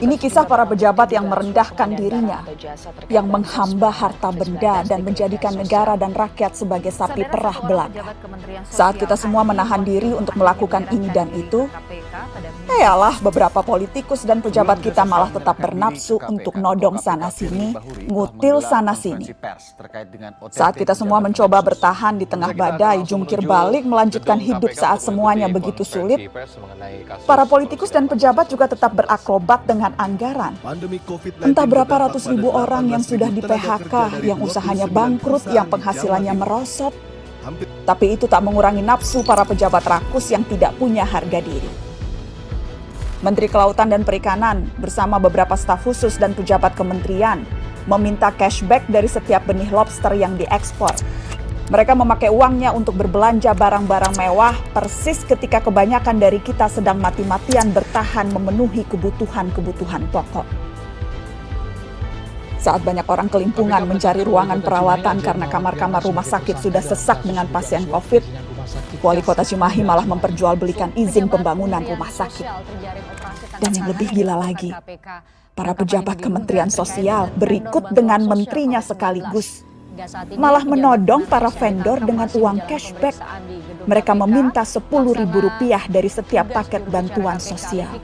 Ini kisah para pejabat yang merendahkan dirinya, yang menghamba harta benda dan menjadikan negara dan rakyat sebagai sapi perah belaka. Saat kita semua menahan diri untuk melakukan ini dan itu, yalah beberapa politikus dan pejabat kita malah tetap bernafsu untuk nodong sana-sini, ngutil sana-sini. Saat kita semua mencoba bertahan di tengah badai, jungkir balik melanjutkan hidup saat semuanya begitu sulit, para politikus dan pejabat juga tetap berakrobat dengan anggaran. Entah berapa ratus ribu orang yang sudah di PHK, yang usahanya bangkrut, yang penghasilannya merosot. Tapi itu tak mengurangi nafsu para pejabat rakus yang tidak punya harga diri. Menteri Kelautan dan Perikanan bersama beberapa staf khusus dan pejabat kementerian meminta cashback dari setiap benih lobster yang diekspor. Mereka memakai uangnya untuk berbelanja barang-barang mewah persis ketika kebanyakan dari kita sedang mati-matian bertahan memenuhi kebutuhan-kebutuhan pokok. Saat banyak orang kelimpungan mencari ruangan perawatan karena kamar-kamar rumah sakit sudah sesak dengan pasien COVID, Wali Kota Cimahi malah memperjualbelikan izin pembangunan rumah sakit. Dan yang lebih gila lagi, para pejabat Kementerian Sosial berikut dengan menterinya sekaligus malah menodong para vendor dengan uang cashback. Mereka meminta Rp10.000 dari setiap paket bantuan sosial.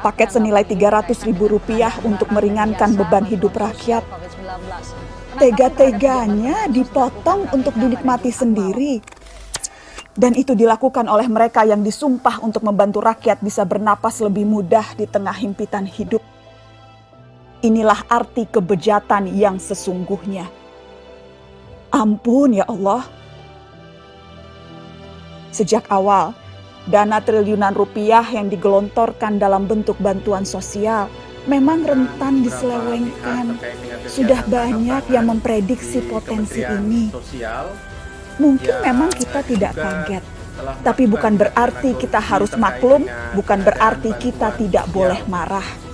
Paket senilai Rp300.000 untuk meringankan beban hidup rakyat. Tega-teganya dipotong untuk dinikmati sendiri. Dan itu dilakukan oleh mereka yang disumpah untuk membantu rakyat bisa bernapas lebih mudah di tengah himpitan hidup. Inilah arti kebejatan yang sesungguhnya. Ampun ya Allah. Sejak awal, dana triliunan rupiah yang digelontorkan dalam bentuk bantuan sosial memang rentan diselewengkan. Sudah banyak yang memprediksi potensi ini. Mungkin memang kita tidak kaget, tapi bukan berarti kita harus maklum, bukan berarti kita tidak boleh marah.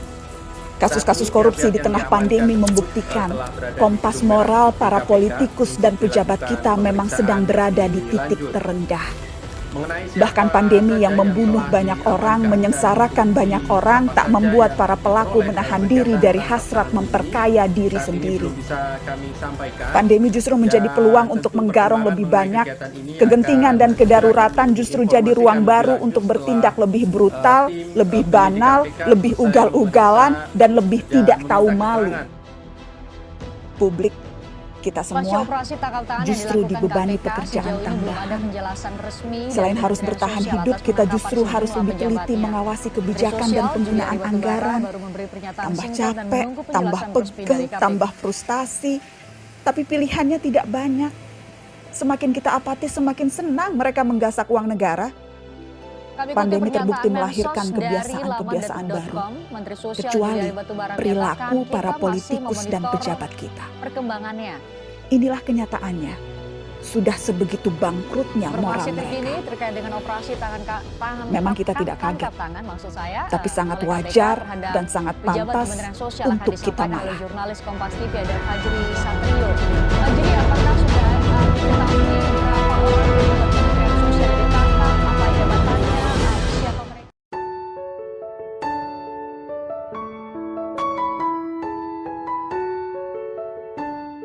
Kasus-kasus korupsi di tengah pandemi membuktikan kompas moral para politikus dan pejabat kita memang sedang berada di titik terendah. Bahkan pandemi yang membunuh banyak orang, menyengsarakan banyak orang, tak membuat para pelaku menahan diri dari hasrat memperkaya diri sendiri. Pandemi justru menjadi peluang untuk menggarong lebih banyak. Kegentingan dan kedaruratan justru jadi ruang baru untuk bertindak lebih brutal, lebih banal, lebih ugal-ugalan, dan lebih tidak tahu malu. Publik, kita semua justru dibebani pekerjaan tambahan. Selain harus bertahan hidup, kita justru harus lebih teliti mengawasi kebijakan dan penggunaan anggaran. Tambah capek, tambah pegel, tambah frustasi. Tapi pilihannya tidak banyak. Semakin kita apatis, semakin senang mereka menggasak uang negara. Pandemi terbukti melahirkan kebiasaan-kebiasaan baru, kecuali perilaku para politikus dan pejabat kita. Inilah kenyataannya. Sudah sebegitu bangkrutnya moral mereka. Memang kita tidak kaget, tapi sangat wajar dan sangat pantas untuk kita marah.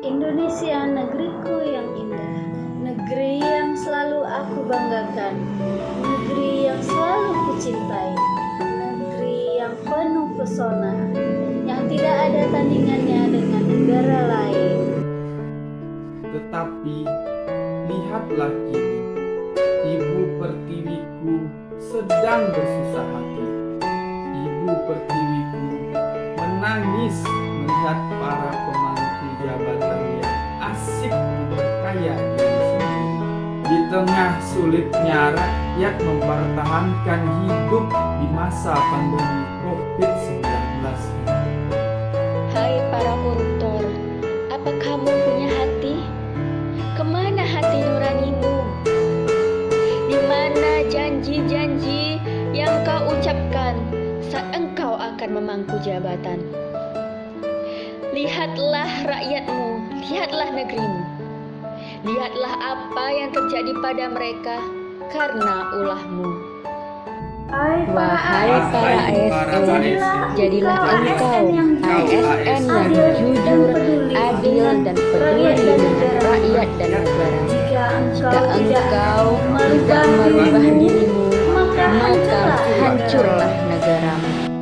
Indonesia, negeriku yang indah, negeri yang selalu aku banggakan, negeri yang selalu kucintai, negeri yang penuh pesona, yang tidak ada tandingannya dengan negara lain. Tetapi lihatlah kini, Ibu Pertiwiku sedang bersusah hati. Ibu Pertiwiku menangis melihat para pemangku jabatan yang asik memperkaya diri sendiri. Di tengah sulitnya rakyat mempertahankan hidup di masa pandemi COVID-19 ini. Hai para koruptor, apa kamu punya hati? Kemana hati nuranimu? Di mana janji-janji yang kau ucapkan saat engkau akan memangku jabatan? Lihatlah rakyatmu, lihatlah negerimu. Lihatlah apa yang terjadi pada mereka karena ulahmu. Wahai para ASN, jadilah engkau engkau ASN yang jujur, adil, dan peduli dengan rakyat dan negara. Jika Jika engkau engkau tidak merubah merubah dirimu, dirimu, maka maka hancurlah hancurlah negaramu.